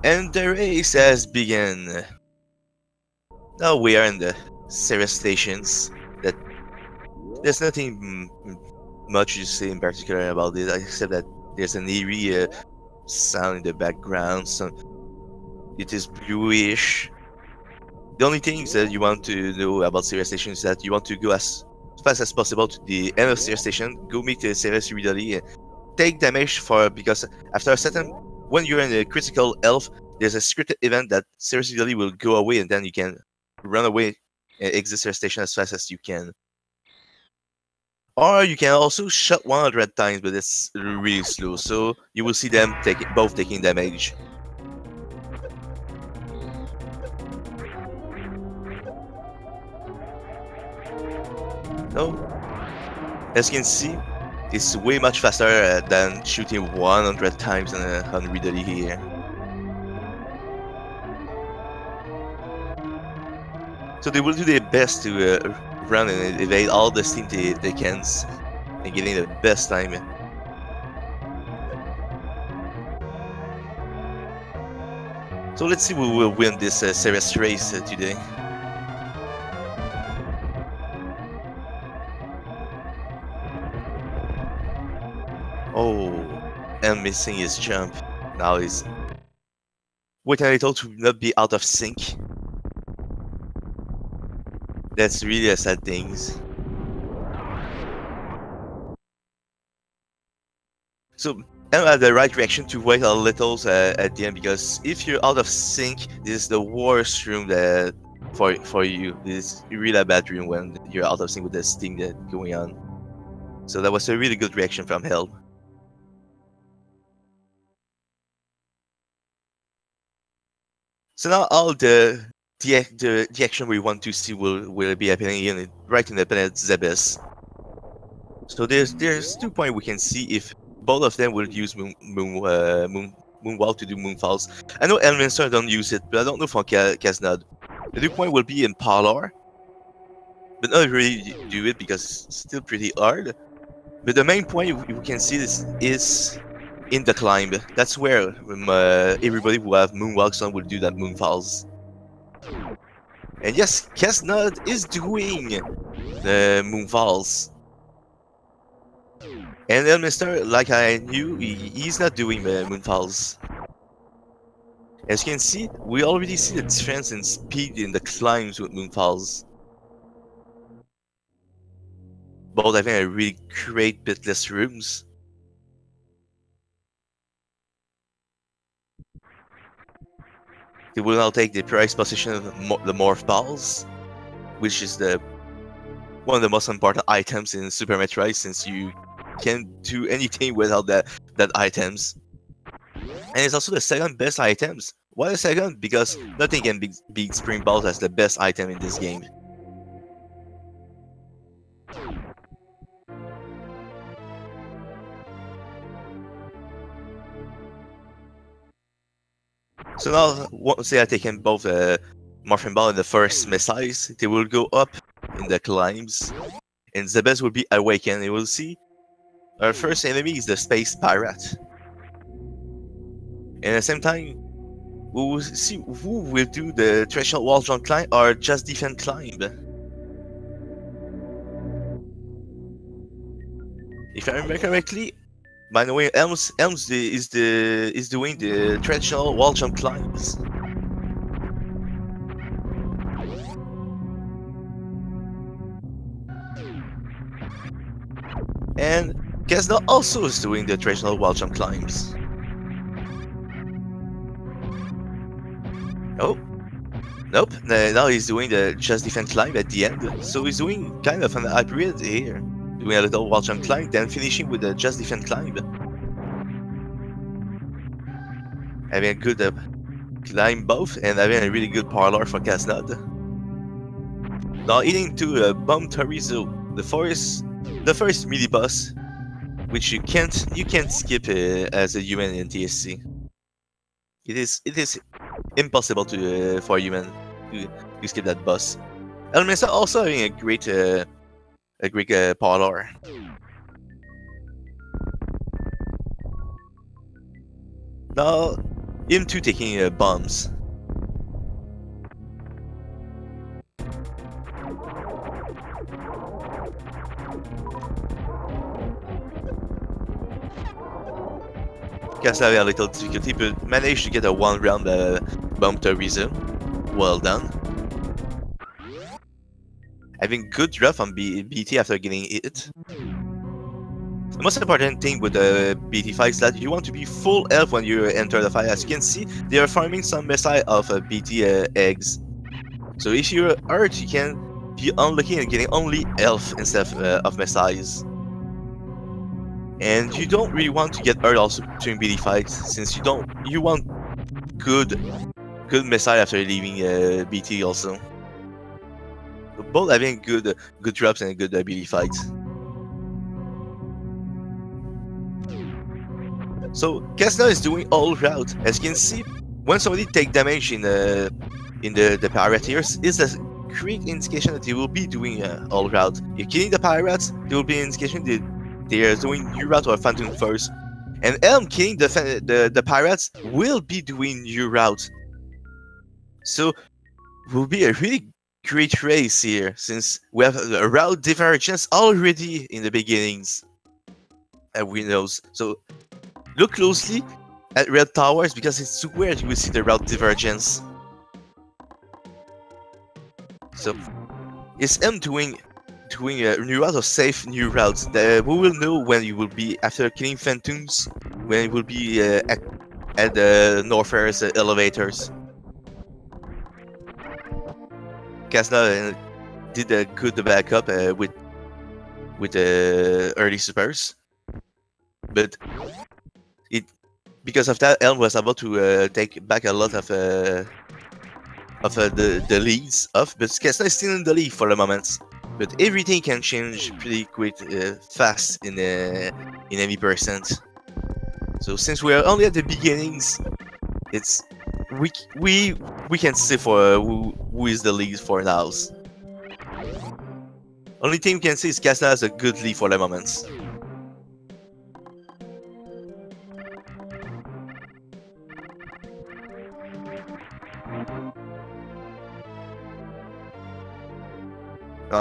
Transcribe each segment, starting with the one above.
And the race has begun. Now we are in the service stations. That there's nothing much to say in particular about it, except that there's an eerie sound in the background. So it is bluish. The only thing that you want to know about service stations is that you want to go as fast as possible to the end of the service station, go meet the service readily, and take damage because after a certain, when you're in a critical health, there's a scripted event that service readily will go away, and then you can run away and exit service station as fast as you can. Or you can also shot 100 times, but it's really slow, so you will see them both taking damage. No, as you can see, it's way much faster than shooting 100 times on readily here. So they will do their best to run and evade all the steam they can and getting the best time. So let's see who will win this series race today. Oh, and missing his jump. Now he's waiting a little to not be out of sync. That's really a sad thing. So, I have the right reaction to wait a little at the end, because if you're out of sync, this is the worst room for you. This is really a bad room when you're out of sync with this thing that's going on. So that was a really good reaction from Helm. So now all the action we want to see will be happening right in the planet Zebes. So there's 2 points we can see if both of them will use Moonwalk to do Moonfalls. I know Elminster don't use it, but I don't know for Caznode. The 2 point will be in Parlor, but not really do it because it's still pretty hard. But the main point we can see is in the climb. That's where everybody who have Moonwalks on will do that Moonfalls. And yes, Caznode is doing the Moonfalls. And Elminster, like I knew, he's not doing the Moonfalls. As you can see, we already see the difference in speed in the climbs with Moonfalls. Both having a really great bitless rooms. They will now take the prize position of the Morph Balls, which is one of the most important items in Super Metroid, since you can't do anything without that items. And it's also the second best items. Why the second? Because nothing can beat Spring Balls as the best item in this game. So now, once they are taken both the Morphin Ball and the first missiles, they will go up in the climbs, and Zebes will be awakened. You will see our first enemy is the Space Pirate. And at the same time, we will see who will do the traditional wall jump climb or just defend climb. If I remember correctly, by the way, Elms is doing the traditional wall jump climbs. And Caznode also is doing the traditional wall jump climbs. Oh, nope. Now he's doing the just defend climb at the end. So he's doing kind of an hybrid here. Doing a little wall jump climb, then finishing with the just defend climb. Having a good climb both, and having a really good parlor for Caznode. Now eating to Bomb Torizo, the first mini boss, which you can't skip as a human in TSC. It is impossible to for a human to skip that boss. Elminster also having a great parlor. Now him too taking bombs. Caznode had a little difficulty, but managed to get a one-round bomb to resume. Well done. Having good drop on BT after getting hit. The most important thing with the BT fight is that you want to be full health when you enter the fight. As you can see, they are farming some missile of BT eggs. So if you're hurt, you can be unlucky and getting only health instead of missiles. And you don't really want to get hurt also during BT fights, since you want good missile after leaving BT also. So both having good drops and good BT fights. So Caznode is doing all route. As you can see, when somebody take damage in the pirate here, is a great indication that they will be doing all route. If killing the pirates, there will be an indication that they are doing new route or phantom first. And Elm killing the pirates will be new route. So will be a really great race here, since we have a route divergence already in the beginnings. And we know. So look closely at red towers because it's where you will see the route divergence. So is M doing a new route or safe new routes? We will know when you will be after killing phantoms, when it will be at the Norfair's elevators. Caznode did a good backup with the early supers, but because of that, Elm was able to take back a lot of the leads off, but Caznode is still in the lead for the moment. But everything can change pretty quick, fast in any percent. So since we are only at the beginnings, it's we can say for who is the lead for now. Only thing we can say is Caznode has a good lead for the moment.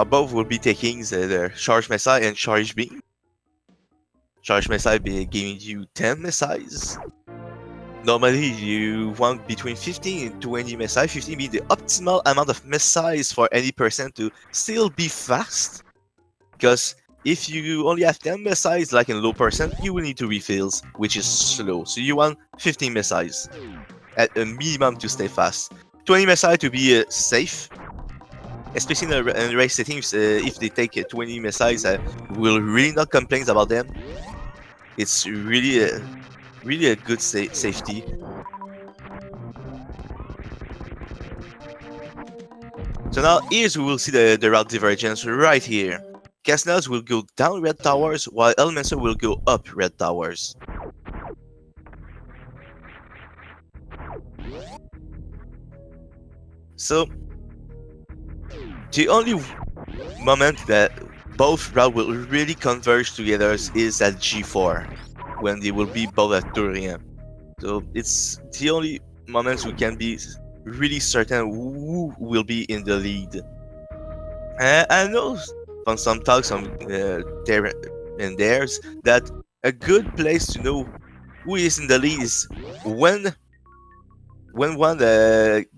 Both will be taking the charge missile and charge beam. Charge missile be giving you 10 missiles. Normally you want between 15 and 20 missiles, 15 being the optimal amount of missiles for any person to still be fast. Because if you only have 10 missiles like in low percent, you will need to refills, which is slow. So you want 15 missiles at a minimum to stay fast. 20 missiles to be safe. Especially in race settings, if they take 20 missiles, will really not complain about them. It's really a good safety. So now here's we will see the route divergence right here. Caznode will go down red towers, while Elminster will go up red towers. So the only moment that both routes will really converge together is at G4, when they will be both at Turien. So it's the only moments we can be really certain who will be in the lead. I know from some talks there and there's that a good place to know who is in the lead is when one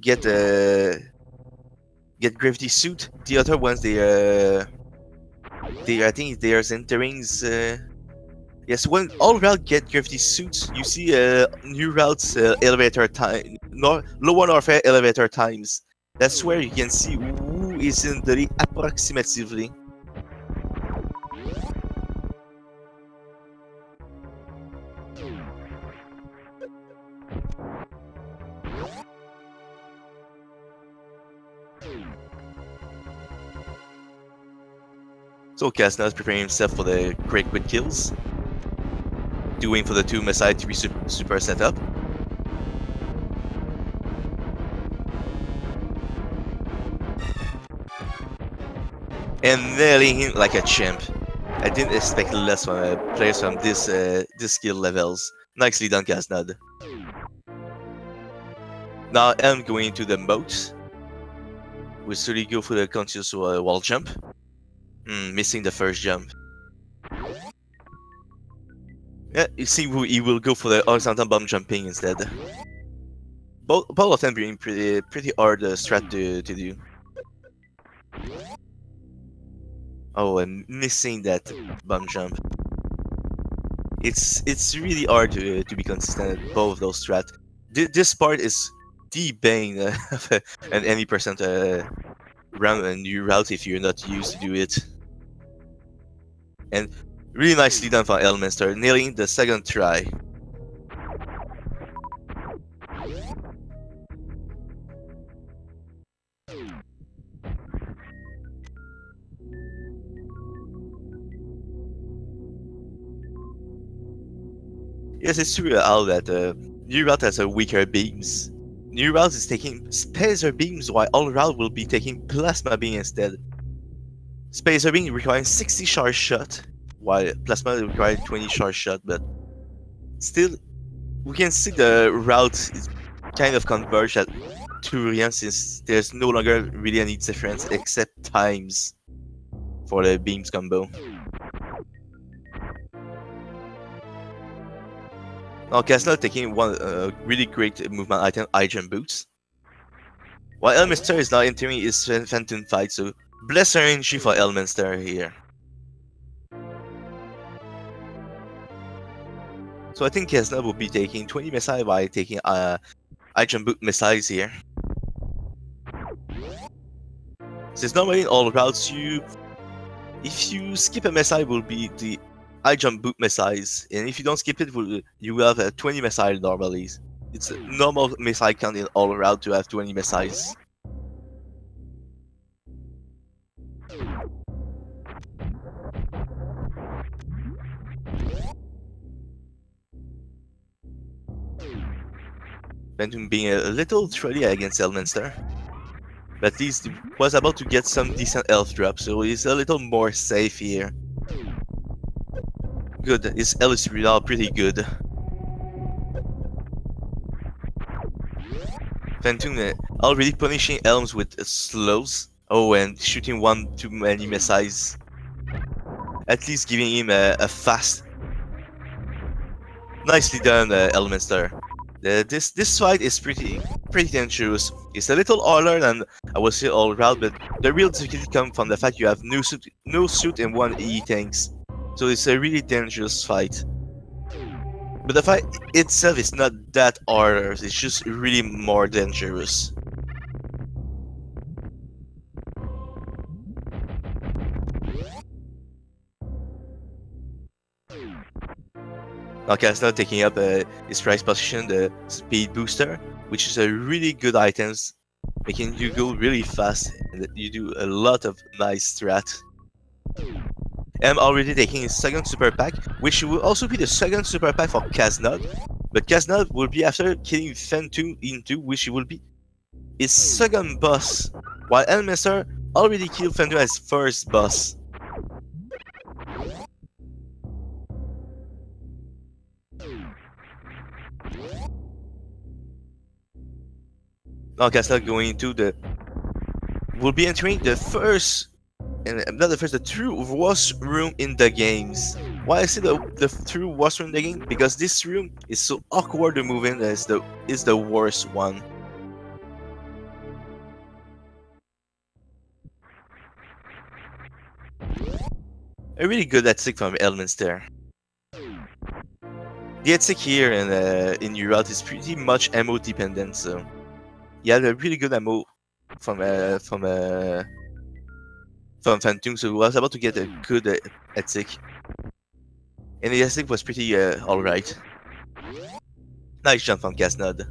get gravity suit, the other ones I think they are entering. Yes, when all routes get gravity suits, you see new routes elevator time, lower Norfair elevator times. That's where you can see who is in the lead approximatively. So Caznode is preparing himself for the great quick kills. Doing for the 2 missile 3 super setup. And nailing him like a champ. I didn't expect less from players from this skill levels. Nicely done, Caznode. Now Elm going into the moat. We slowly go for the continuous wall jump. Missing the first jump. Yeah, you see, he will go for the horizontal bomb jumping instead. Both of them being pretty hard strat to do. Oh, and missing that bomb jump. It's really hard to be consistent at both of those strats. This part is the bane of an any percent run a new route if you're not used to do it. And really nicely done for Elminster, nailing the second try. Yes, it's true, Al, that new route has a weaker beams. New route is taking spacer beams, while all route will be taking plasma beam instead. Spacer beam requiring 60 charge shot, while plasma requires 20 charge shot, but still, we can see the route is kind of converged at Turian since there's no longer really any difference except times for the beams combo. Now Caznode taking one really great movement item, high jump boots. While Elminster is now entering his Phantom fight, so bless RNG for Elminster here. So I think Caznode will be taking 20 missiles by taking high jump boot missiles here. Since normally in all routes, if you skip a missile, will be the high jump boot missiles, and if you don't skip it, you will have 20 missiles normally. It's a normal missile count in all route to have 20 missiles. Phantom being a little trolly against Elminster, but at least he was able to get some decent health drop, so he's a little more safe here. Good, his L is really pretty good. Phantom already punishing Elms with slows. Oh, and shooting one too many missiles. At least giving him a fast. Nicely done, Elminster. This fight is pretty dangerous. It's a little harder than I would say all round, but the real difficulty comes from the fact you have no suit and one E tanks. So it's a really dangerous fight. But the fight itself is not that harder, it's just really more dangerous. Now Caznode taking up his prize position, the speed booster, which is a really good item, making you go really fast and you do a lot of nice strat. I'm already taking his second super pack, which will also be the second super pack for Caznode. But Caznode will be after killing Phantom into, which will be his second boss, while Elminster already killed Phantom as first boss. Now Caznode going into will be entering the first, and not the first, the true worst room in the games. Why I say the true worst room in the game? Because this room is so awkward to move in, is the worst one. A really good attack from Elminster. The attack here in your route is pretty much ammo dependent, so he had a really good ammo from Phantom, so he was able to get a good attack. And the attack was pretty alright. Nice jump from Caznode.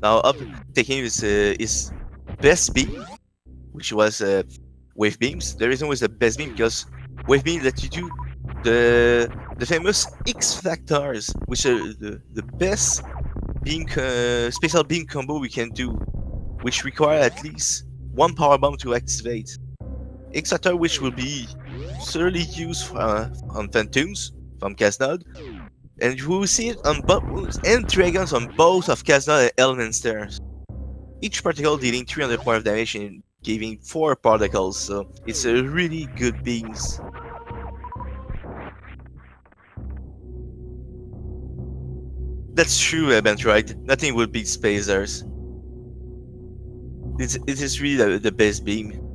Now up taking his best beam, which was wave beams. The reason was the best beam because wave beam let you do the famous X factors, which are the best beam special beam combo we can do, which require at least one power bomb to activate. X factor, which will be certainly used on Phantoms from Caznode, And we will see it on both and dragons on both of Caznode and Elminster. Each particle dealing 300 points of damage and giving 4 particles, so it's a really good beams. That's true, Metroid. Nothing will beat Spacers. It is really the best beam.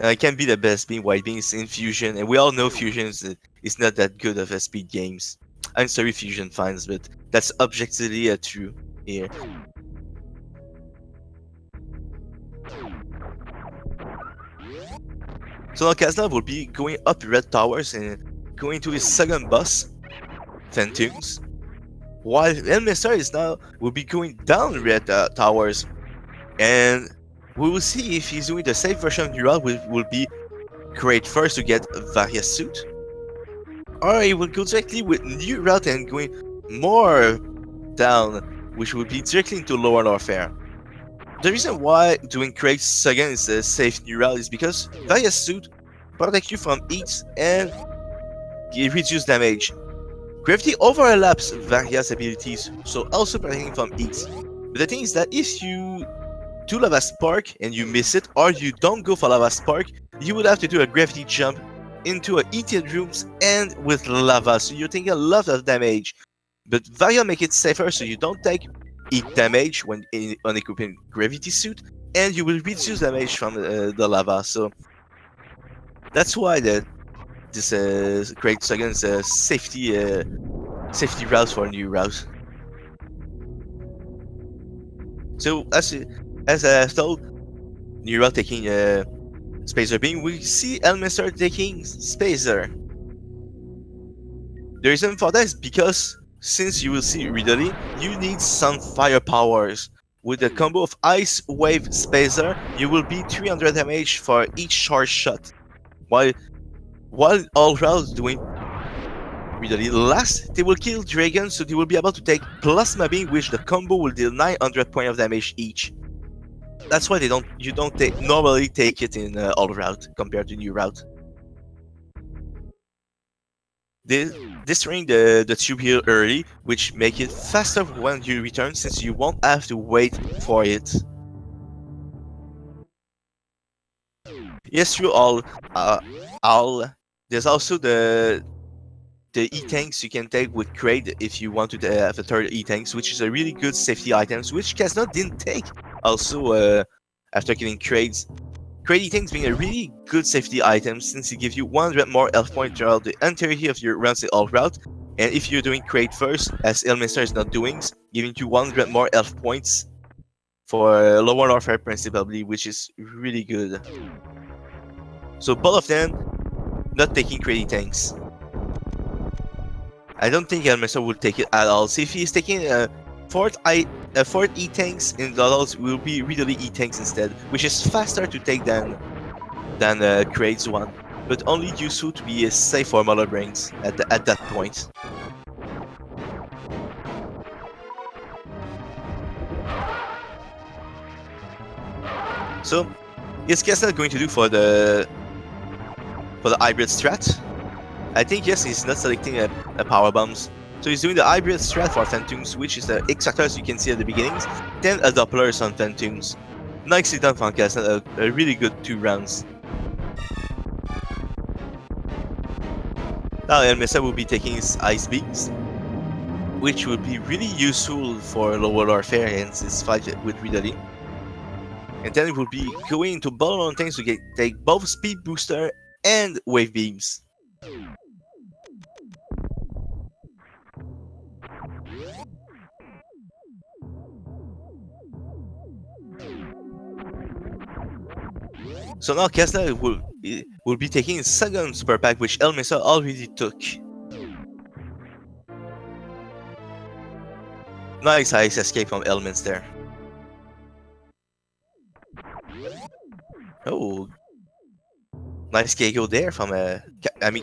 It can be the best beam, white beams in Fusion, and we all know Fusion is not that good of a speed games. I'm sorry, Fusion fans, but that's objectively true here. So now Caznode will be going up red towers and going to his second boss, Phantoms, while Elminster will be going down red towers, and we will see if he's doing the safe version of Neural will be great first to get Varia's suit, or he will go directly with New Route and going more down, which will be directly into lower warfare. The reason why doing Craig's second is a safe Neural is because Varia's suit protects you from heat and reduce damage. Gravity overlaps Varia's abilities, so also protecting from heat. But the thing is that if you do Lava Spark and you miss it, or you don't go for Lava Spark, you would have to do a gravity jump into a heated rooms and with lava, so you're taking a lot of damage. But Varia make it safer, so you don't take heat damage when on equipping gravity suit, and you will reduce damage from the lava. So that's why this Great Second is a safety route for a new route. So as I told, new route taking Spacer Beam, we see Elminster taking Spacer. The reason for that is because, since you will see readily, you need some firepowers. With the combo of Ice Wave Spacer, you will be 300 damage for each charge shot. While all routes doing readily last, they will kill dragons, so they will be able to take Plasma Beam, which the combo will deal 900 points of damage each. That's why you don't normally take it in all route compared to new route. Destroying the tube here early, which make it faster when you return, since you won't have to wait for it. Yes, through all. There's also the E-tanks you can take with Kraid if you want to have a third E-tanks, which is a really good safety items, which Caznode didn't take. Also, after killing Kraids, Kraid E-tanks being a really good safety item, since it gives you 100 more health points throughout the entirety of your runs in all route. And if you're doing Kraid first, as Elminster is not doing, giving you 100 more health points for lower warfare principally, which is really good. So both of them not taking Kraid E-tanks. I don't think Elminster will take it at all. So if he's taking a fourth E-tanks in Doddles, will be really E-tanks instead, which is faster to take than Kraid's one, but only useful to be safe for Mother Brains at that point. So, is Caznode going to do for the hybrid strat? I think yes, he's not selecting a power bombs. So he's doing the hybrid strat for Phantoms, which is the X-Factors you can see at the beginnings, then a Doppler on Phantoms. Nicely done from Caznode, a really good 2 rounds. Now Elminster will be taking his Ice Beams, which will be really useful for lower warfare and his fight with Ridley. And then it will be going into Ball Mountains to take both Speed Booster and Wave Beams. So now Caznode will be taking his second super pack, which Elminster already took. Nice ice escape from Elminster. Oh, nice cargo there from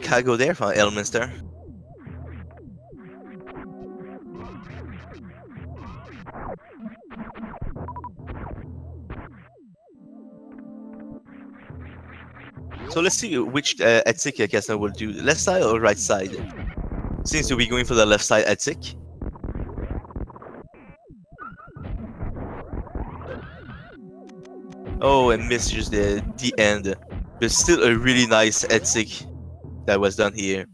cargo there from Elminster. So let's see which Etsic Caznode will do. Left side or right side? Seems to be going for the left side Etsic. Oh, and missed just the end. But still a really nice Etsic that was done here.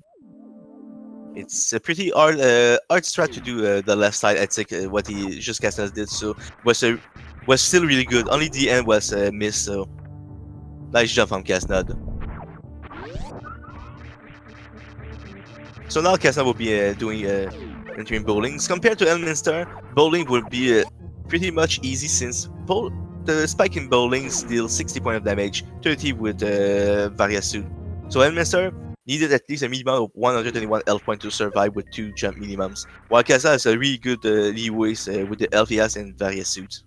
It's a pretty hard strat to do the left side Etsic, what he just Caznode did. So was still really good. Only the end was missed. So nice jump from Caznode. So now Caznode will be doing entering bowlings. Compared to Elminster, bowling will be pretty much easy since the spike in bowlings deals 60 points of damage, 30 with Varia Suit. So Elminster needed at least a minimum of 121 health points to survive with 2 jump minimums, while Caznode has a really good leeways with the health he has and Varia Suit.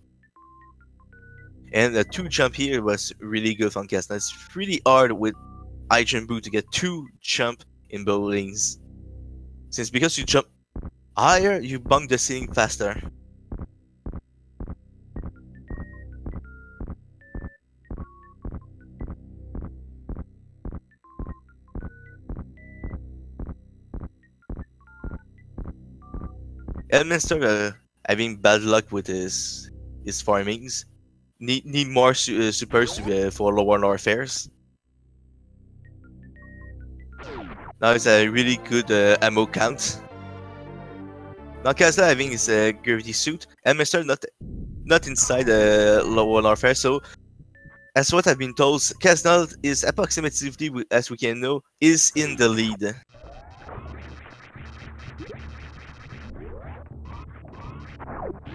And a 2 jump here was really good from Caznode. It's really hard with high jump boot to get 2 jump in bowlings. Since because you jump higher, you bump the ceiling faster. Elminster having bad luck with his farmings. Need more supers for lower fares. Now it's a really good ammo count. Now Caznode having his gravity suit, Elminster not inside lower fare. So as what I've been told, Caznode is approximately, as we can know, is in the lead.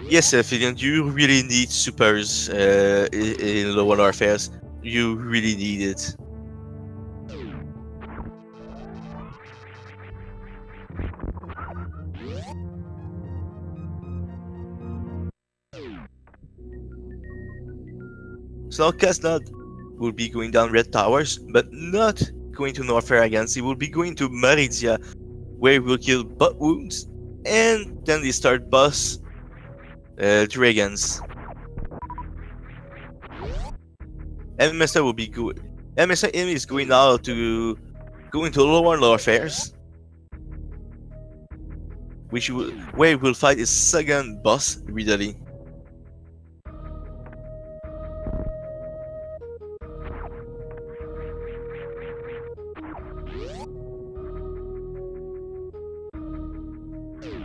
Yes, Fiddian, you really need supers in lower fares. You really need it. So now Caznode will be going down Red Towers, but not going to Norfair again. He will be going to Maridia, where he will kill butt wounds, and then they start boss dragons. Elminster will be good. Elminster is going now to go into lower fares, where he will fight his second boss, Ridley.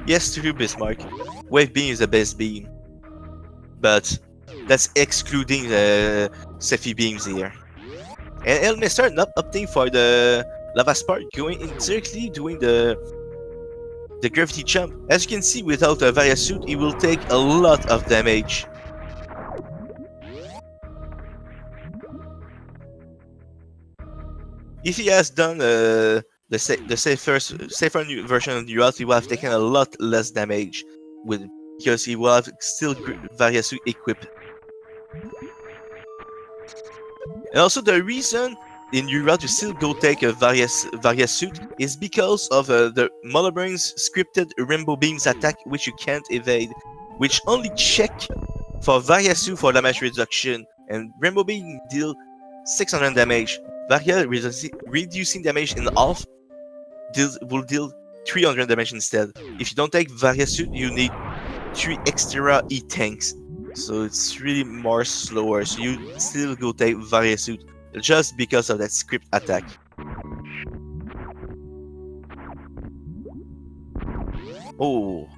Yes, true, Bismarck. Wave beam is the best beam, but that's excluding the Sephi beams here. And Elminster not opting for the lava spark, going indirectly doing the gravity jump. As you can see, without a Varia suit, he will take a lot of damage. If he has done the safer version of Neural, he will have taken a lot less damage because he will have still Varia suit equipped. And also the reason in Neural to still go take a Varia suit is because of the Monobrain's scripted Rainbow Beams attack, which you can't evade, which only check for Varia suit for damage reduction, and Rainbow Beam deal 600 damage. Varia reducing damage in half will deal 300 damage instead. If you don't take Varia suit, you need 3 extra E-tanks. So it's really more slower. So you still go take Varia suit just because of that script attack. Oh,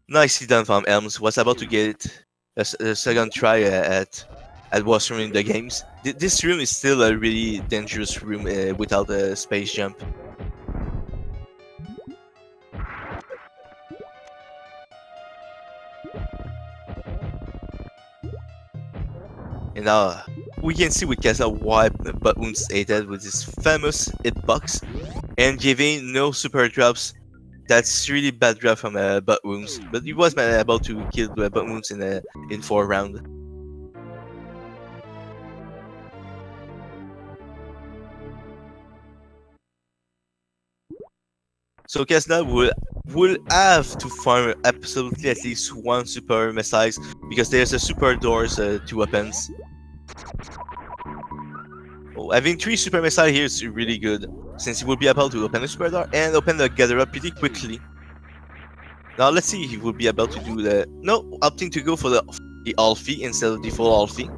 nicely done from Elms. Was about to get a second try at boss room in the games. This room is still a really dangerous room without a space jump. And now we can see with Caznode why butt wounds hated with his famous hitbox and giving no super drops. That's really bad drop from butt wounds, but he was able to kill the butt wounds in 4 rounds. So Caznode will have to farm absolutely at least 1 super missiles because there's a super doors 2 weapons. So having 3 super missile here is really good, since he will be able to open the super door and open the gather up pretty quickly. Now let's see if he will be able to do the... No, opting to go for the Alfie instead of the full Alfie.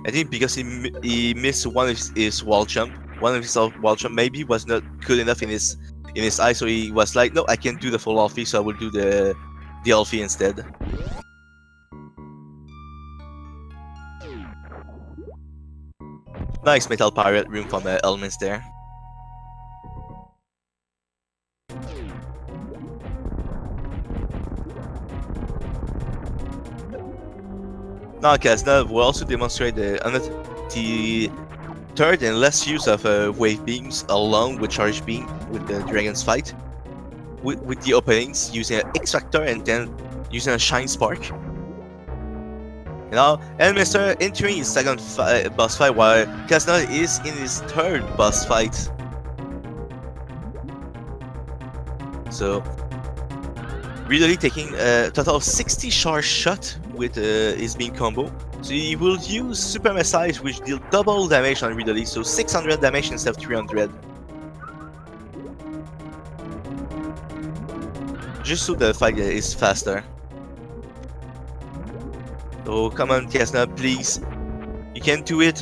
I think because he missed one of his wall jump. One of his wall jump maybe was not good enough in his eye, so he was like, no, I can't do the full Alfie, so I will do the Alfie instead. Nice Metal Pirate room from Elminster. Now Caznode will also demonstrate the third and less use of wave beams along with charge beam with the dragon's fight. With the openings using an extractor and then using a shine spark. Now Elminster entering his second boss fight while Caznode is in his third boss fight. So really taking a total of 60 charge shot with his beam combo. So he will use super missiles which deal double damage on Ridley, so 600 damage instead of 300. Just so the fight is faster. So come on Caznode, please. You can do it.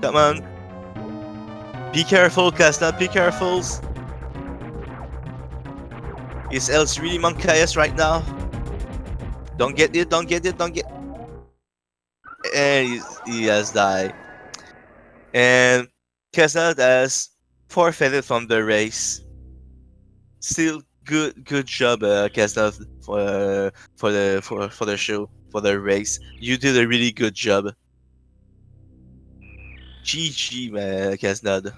Come on. Be careful Caznode, be careful. His L's really Monkey's right now. Don't get it, don't get it, don't get... And he has died. And Caznode has forfeited from the race. Still good job Caznode for the show, for the race. You did a really good job. GG Caznode.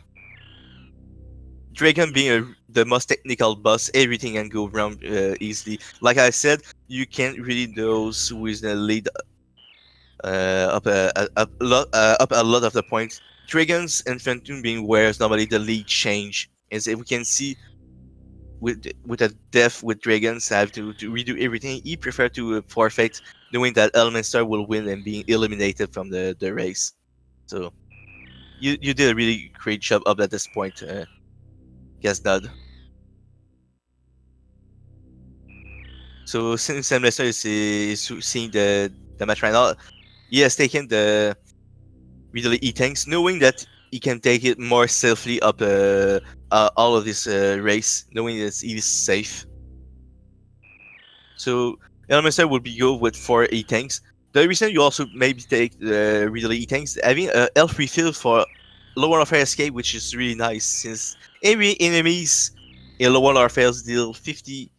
Dragon being the most technical boss, everything can go wrong easily. Like I said, you can't really know who is the lead up a lot of the points. Dragons and Phantom being whereas normally the lead change. As we can see with a death with Dragons, I have to redo everything. He preferred to forfeit, knowing that Elminster will win and being eliminated from the race. So you did a really great job up at this point. Caznode. So since Elminster is seeing the match right now, he has taken the Ridley E-Tanks, knowing that he can take it more safely up all of this race, knowing that it is safe. So Elminster will be go with 4 E-Tanks. The reason you also maybe take the Ridley E-Tanks, having a health refill for lower warfare escape, which is really nice, since every enemies in lower warfare deal 50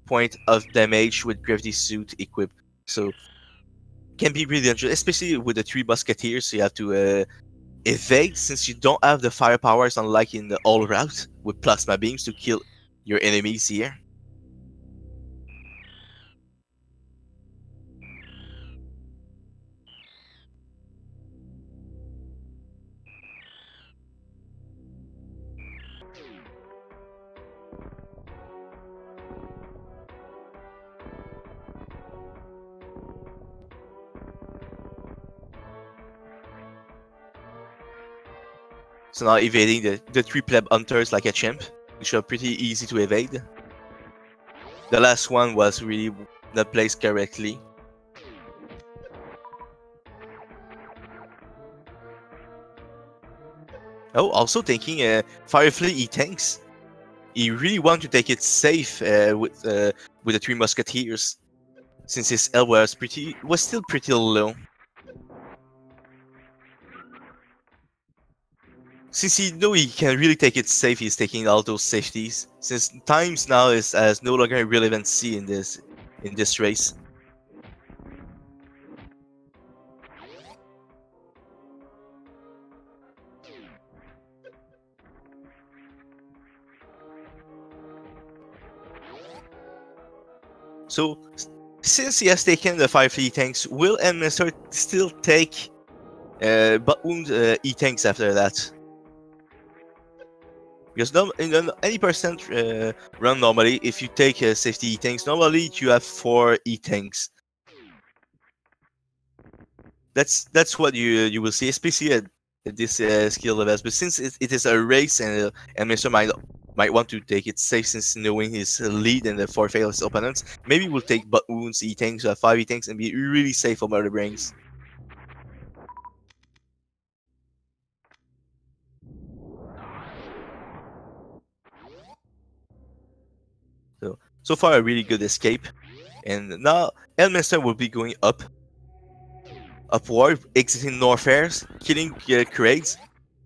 points of damage with gravity suit equipped. So can be really dangerous, especially with the 3 musketeers. So you have to evade, since you don't have the firepowers unlike in the all route with plasma beams to kill your enemies here. So now evading the 3 pleb hunters like a champ, which are pretty easy to evade. The last one was really not placed correctly. Oh, also taking Firefly E-Tanks. He really want to take it safe with the 3 musketeers, since his L was still pretty low. Since he know he can really take it safe, he's taking all those safeties. Since times now has no longer relevancy in this race. So since he has taken the 5 E-Tanks, will Elminster still take wound E-Tanks after that? Because in any percent run normally, if you take safety E-Tanks, normally you have 4 E-Tanks. That's what you will see, especially at this skill levels. But since it is a race, and Mr. might want to take it safe, since knowing his lead and the forfeit of his opponents, maybe we'll take butt wounds, E-tanks, 5 E-tanks, and be really safe for murder brains. So far a really good escape, and now Elminster will be going upward, exiting Northairs, killing Craigs,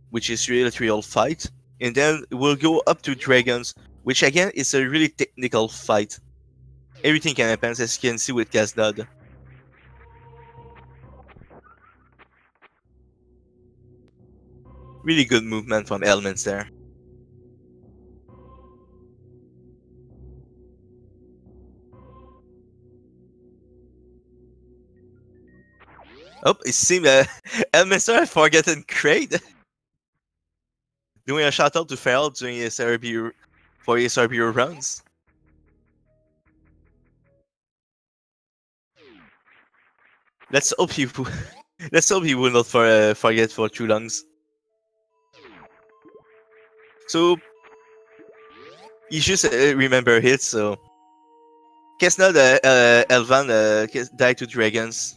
which is really a real fight, and then we'll go up to Dragons, which again is a really technical fight. Everything can happen, as you can see with Caznode. Really good movement from Elminster. Oh, it seemed Elminster had forgotten Kraid. Doing a shout out to Feral during his RBU for his RBU runs. Let's hope he will not forget for too long. So you just remember hits. So Caznode, Elvan died to dragons.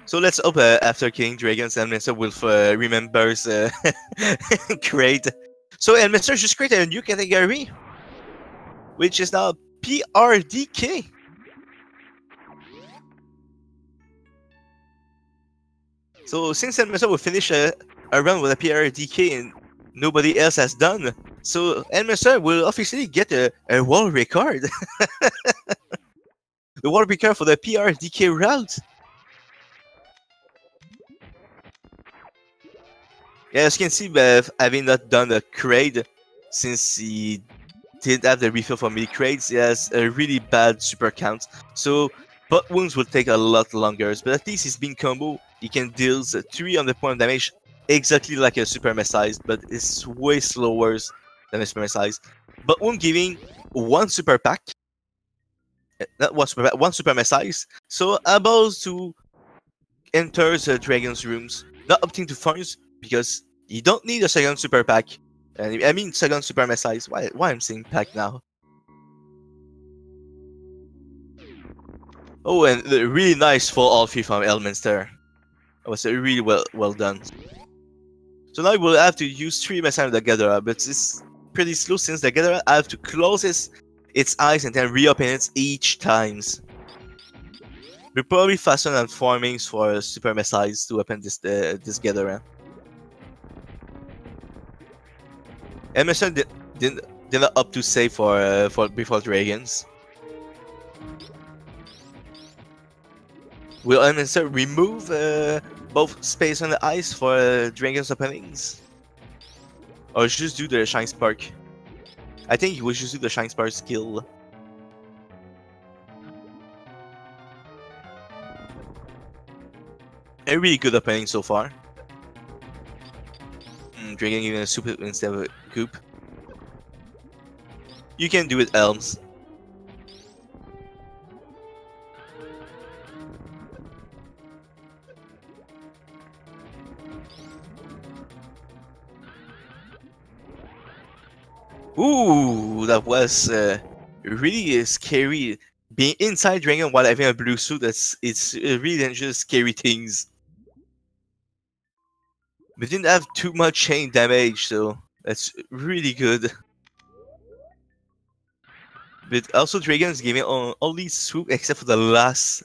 So let's hope after killing dragons, Elminster will remembers Kraid. So Elminster just created a new category, which is now PRDK. So since Elminster will finish a run with a PRDK and nobody else has done, so Elminster will officially get a world record. The world record for the PRDK route. Yeah, as you can see, having not done a Kraid, since he didn't have the refill for mini Kraids, he has a really bad super count. So butt wounds will take a lot longer, but at least his beam combo, he can deal 300 point of damage, exactly like a super messize, but it's way slower than a super messize. Butt wound giving one super pack, not one super pack, one super messize, so about to enter the dragon's rooms, not opting to farms, because you don't need a second super pack. I mean second super messize. Why I'm saying pack now? Oh, and the really nice full all-free from Elminster. That was really well done. So now we'll have to use 3 messiah with the Ghidorah, but it's pretty slow since the Ghidorah have to close its eyes and then reopen it each times. We're probably faster than farmings for super messiahs to open this Ghidorah. Emerson did not up to save for before dragons. Will Emerson remove both space and the ice for dragons openings, or just do the shine spark? I think he will just do the shine spark skill. A really good opening so far. Dragon giving a super instead of a goop. You can do it, Elms. Ooh, that was really scary. Being inside Dragon while having a blue suit, it's really dangerous, scary things. We didn't have too much chain damage, so that's really good. But also Dragon's giving only swoop except for the last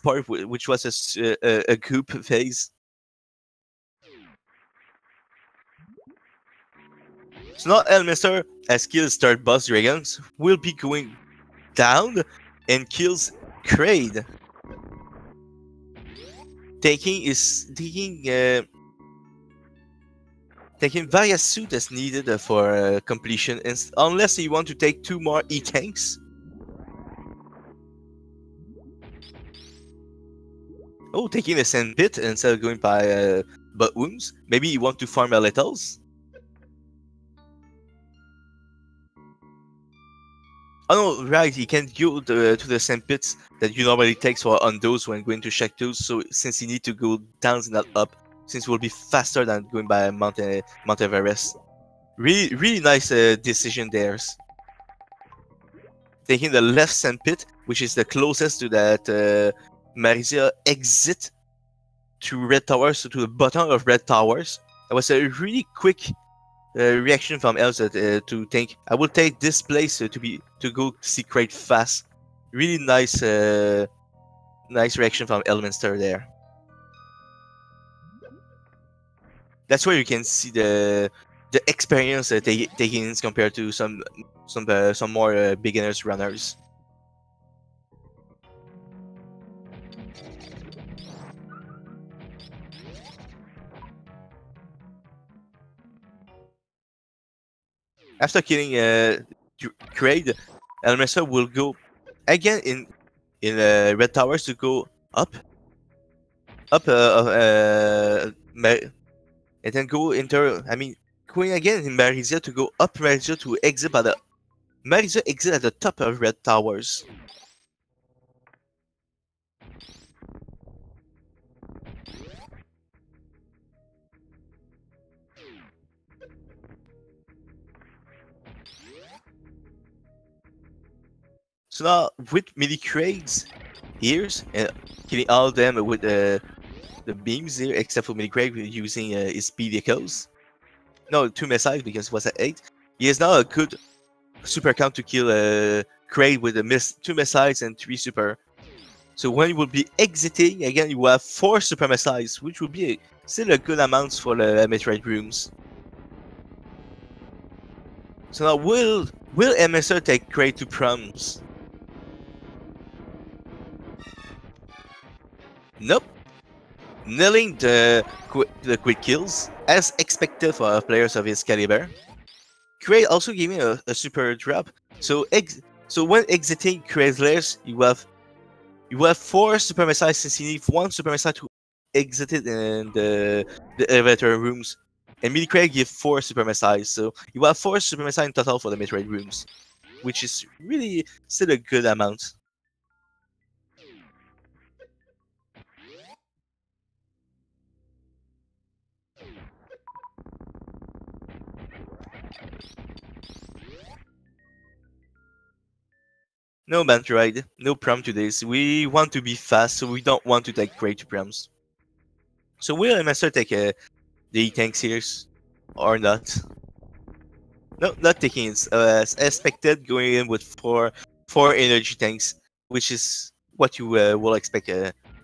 part, which was a goop phase. So now Elminster, as kills start boss dragons, will be going down and kills Kraid. Taking various suit as needed for completion, unless you want to take 2 more E-tanks. Oh, taking a sand pit instead of going by butt wounds. Maybe you want to farm a littles. Oh no, right, he can go to the same pits that you normally take for on those when going to check those, so since you need to go down and not up, since it will be faster than going by Mount Everest. Really nice decision there. Taking the left sand pit, which is the closest to that Marisia exit to Red Towers, so to the bottom of Red Towers. That was a really quick reaction from Elsa to think I will take this place to go secret fast. Really nice, nice reaction from Elminster there. That's where you can see the experience they taking compared to some more beginners runners. After killing Kraid, Elminster will go again in Red Towers to go up, and then go into. I mean, going again in Marisia to go up Marisia to exit by the Marisia exit at the top of Red Towers. So now with mini crates here and killing all of them with the beams here, except for mini crate using his vehicles. No, 2 missiles because it was at 8. He has now a good super count to kill Kraid with 2 missiles and 3 super. So when you will be exiting, again you will have 4 super missiles, which will be still a good amount for the Metroid rooms. So now will Elminster take Kraid to proms? Nope. Nailing the quick kills, as expected for players of his caliber. Kraid also gave me a super drop. So when exiting Kraid's lairs, you have 4 super missiles since you need 1 super missile to exit it in the elevator rooms. And Mini Kraid give 4 super missiles, so you have 4 super missiles in total for the Metroid rooms, which is really still a good amount. No Metroid, no prom to this. We want to be fast, so we don't want to take Kraid to proms. So will Master take the tanks here, or not? No, not taking it. As expected, going in with four energy tanks, which is what you will expect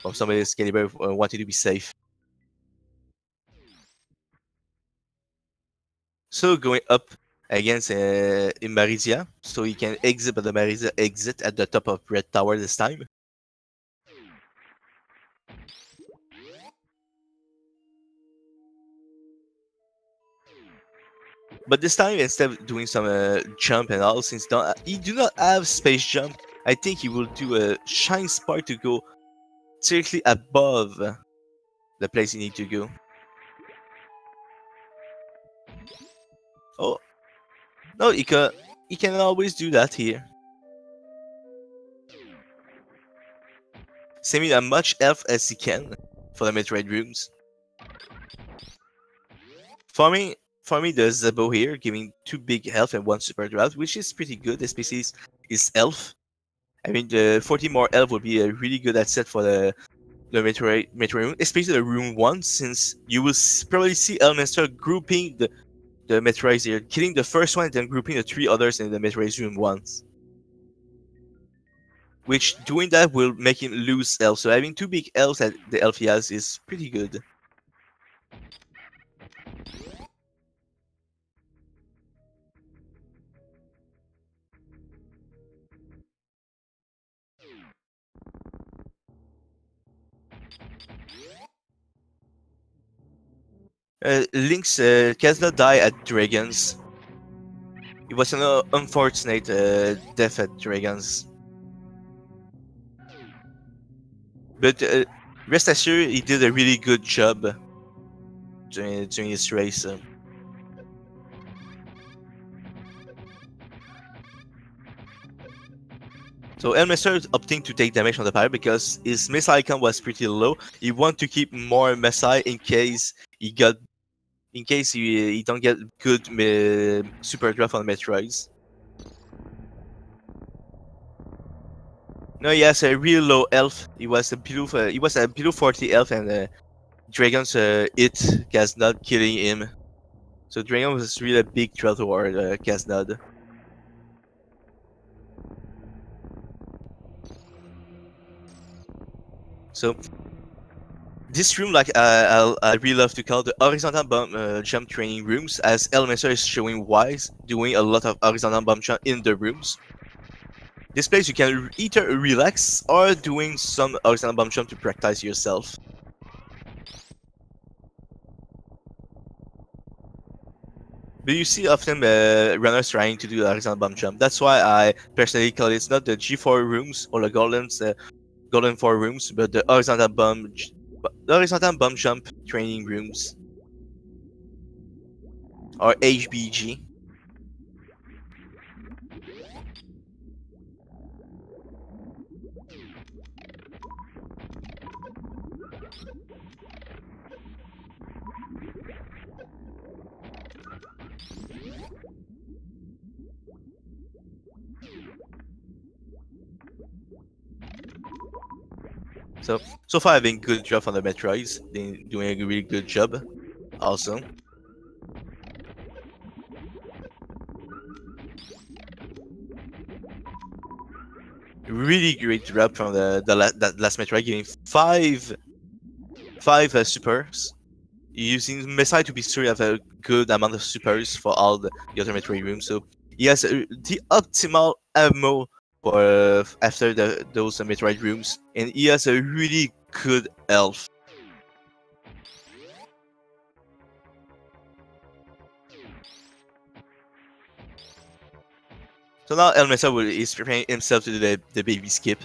from somebody's caliber wanting to be safe. So going up against in Marisia, so he can exit, but the Marisia exit at the top of Red Tower this time. But this time, instead of doing some jump and all, since he do not have space jump, I think he will do a shine spark to go directly above the place you need to go. Oh, no, he can always do that here. Saving as much health as he can for the Metroid rooms. Farming the Zebo here, giving 2 big health and 1 super drought, which is pretty good, especially his health. I mean, the 40 more health would be a really good asset for the Metroid room, especially the room 1, since you will probably see Elminster grouping the Metroids here, killing the first one and then grouping the 3 others in the Metroid room 1s. Which, doing that will make him lose health, so having 2 big healths at the health he has is pretty good. Link's Caznode died at Dragons. It was an unfortunate death at Dragons. But rest assured, he did a really good job during his race. So Elminster is opting to take damage on the pyre because his missile count was pretty low. He want to keep more missile in case he don't get good super draft on Metroids. No, he has a really low health. He was a below 40 health, and Dragons hit Caznode, killing him. So Dragon was really a big threat toward Caznode. So this room, like I really love to call the horizontal bomb jump training rooms, as Elminster is showing wise, doing a lot of horizontal bomb jump in the rooms. This place you can either relax or doing some horizontal bomb jump to practice yourself. But you see often runners trying to do the horizontal bomb jump. That's why I personally call it not the G4 rooms or the golden 4 rooms, but the horizontal bomb jump training rooms, or HBG. So far I've been good job on the Metroids, they're doing a really good job also. Really great job from that last Metroid, giving five supers, using missile to be sure you have a good amount of supers for all the other Metroid rooms. So he has the optimal ammo for after those Metroid rooms, and he has a really good health. So now Elminster is preparing himself to do the baby skip.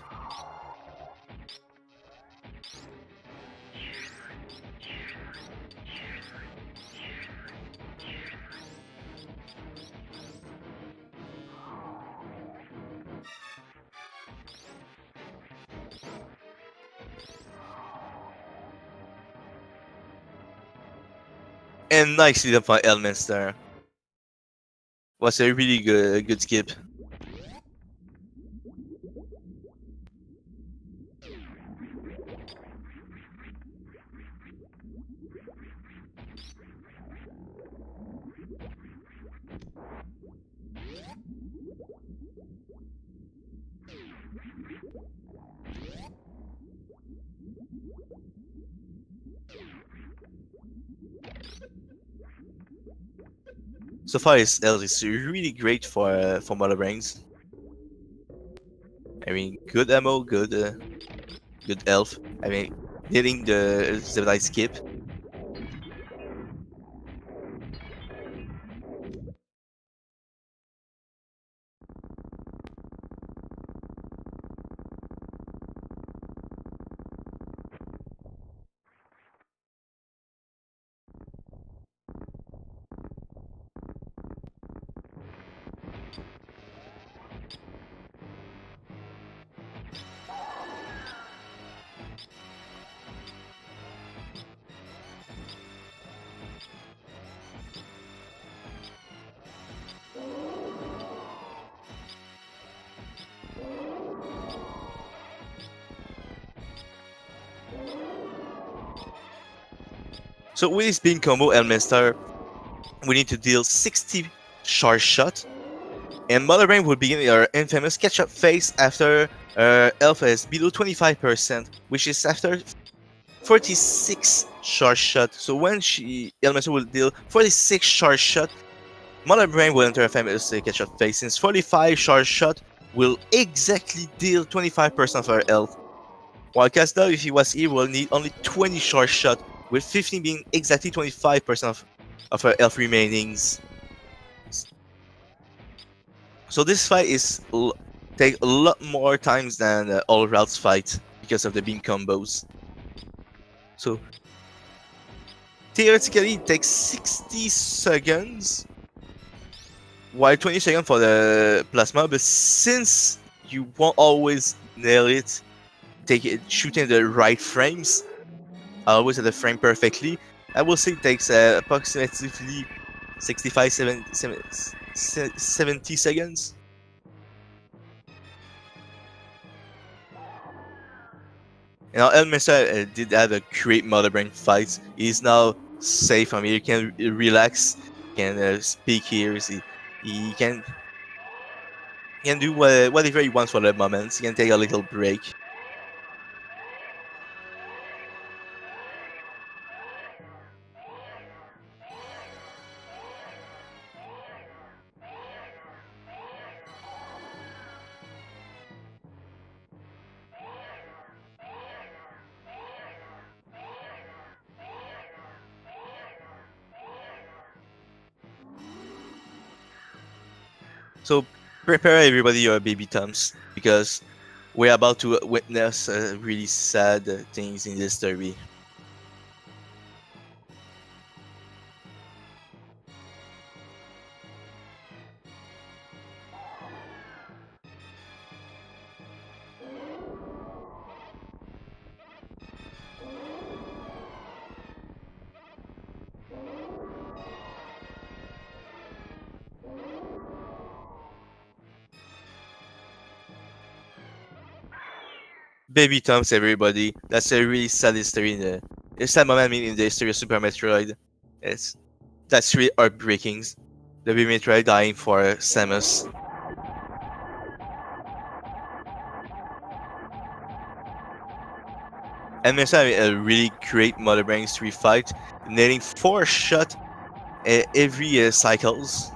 And nicely done by Elminster. Was a really good skip. So far his health is really great for Mother Brains. I mean, good ammo, good health. I mean, hitting the nice skip. So with this beam combo, Elminster, we need to deal 60 charge shot, and Mother Brain will begin her infamous catch-up phase after health is below 25%, which is after 46 charge shot. So when Elminster will deal 46 charge shot, Mother Brain will enter a famous catch-up phase, since 45 charge shot will exactly deal 25% of her health. While Caznode, if he was here, will need only 20 charge shot, with 15 being exactly 25% of her health remainings. So this fight take a lot more times than all routes fight because of the beam combos. So theoretically it takes 60 seconds, while 20 seconds for the plasma, but since you won't always nail it. Shooting the right frames, always at the frame perfectly. I will say it takes approximately 65, 70 seconds. And now Elminster did have a great mother brain fight. He's now safe. I mean, he can relax, can speak here. He can do whatever he wants for the moment. He can take a little break. So prepare everybody your baby thumbs, because we're about to witness really sad things in this derby. Baby thumbs, everybody. That's a really sad history a sad moment in the history of Super Metroid. That's really heartbreaking. The baby Metroid dying for Samus. And Mesa having a really great Mother Brain 3 fight, nailing 4 shots every cycles.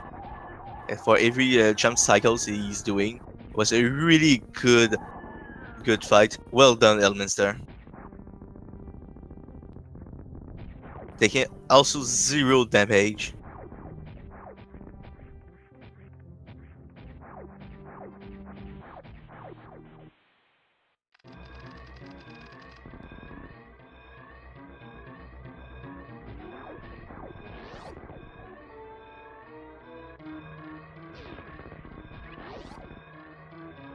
For every jump cycles he's doing. It was a really good fight. Well done, Elminster. Taking also 0 damage.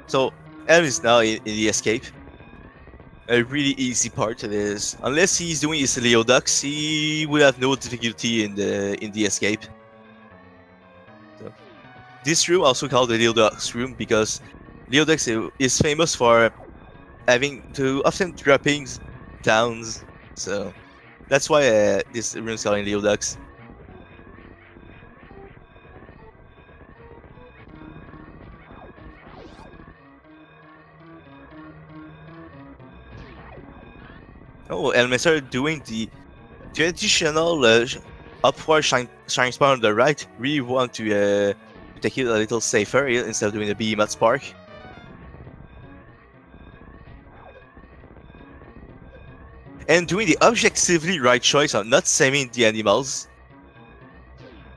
So Elm is now in the escape. A really easy part of this. Unless he's doing his Leo Ducks, he will have no difficulty in the escape. So, this room also called the Leo Ducks room because Leo Ducks is famous for having to often dropping downs. So that's why this room is called Leo Ducks. Oh, Elminster doing the traditional upward shine spot on the right. Really want to take it a little safer instead of doing the Behemoth Spark. And doing the objectively right choice of not saving the animals.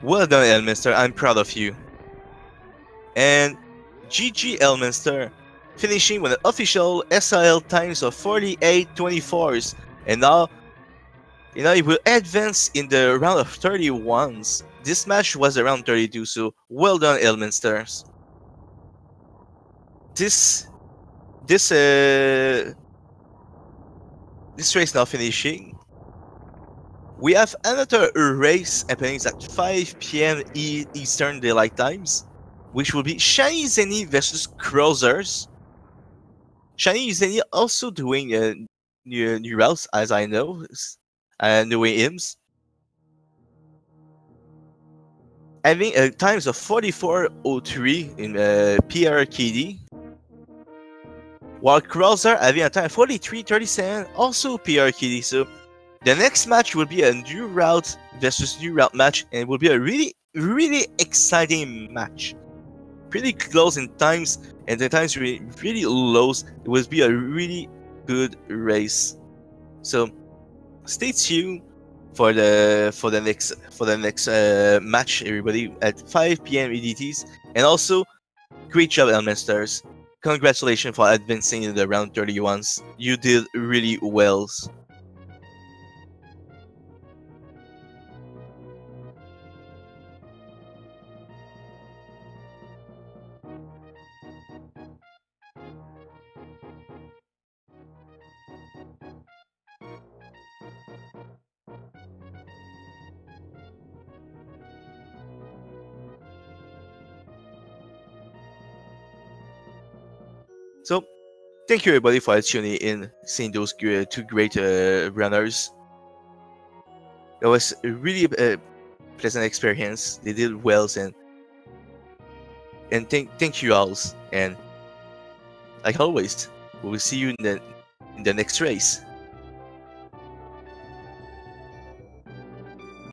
Well done, Elminster. I'm proud of you. And GG Elminster, finishing with an official SIL times of 48.24s. And now it will advance in the round of 31s. This match was around 32, so well done, Elminsters. This race now finishing. We have another race happening at 5 PM Eastern Daylight Times, which will be Shiny Zenny versus Cruisers. Shiny Zenny also doing new routes, as I know, knowing hymns. Having times of 44.03 in PRKD, while Cruiser having a time of 43.37, also PRKD. So the next match will be a new route versus new route match, and it will be a really exciting match. Pretty close in times, and the times really low. It will be a really good race. So stay tuned for the next match, everybody, at 5 PM EDTs. And also, great job, Elminsters. Congratulations for advancing in the round 31s. You did really well. So thank you everybody for tuning in, seeing those two great runners. It was a really pleasant experience. They did well, and thank you all. And like always, we will see you in the next race.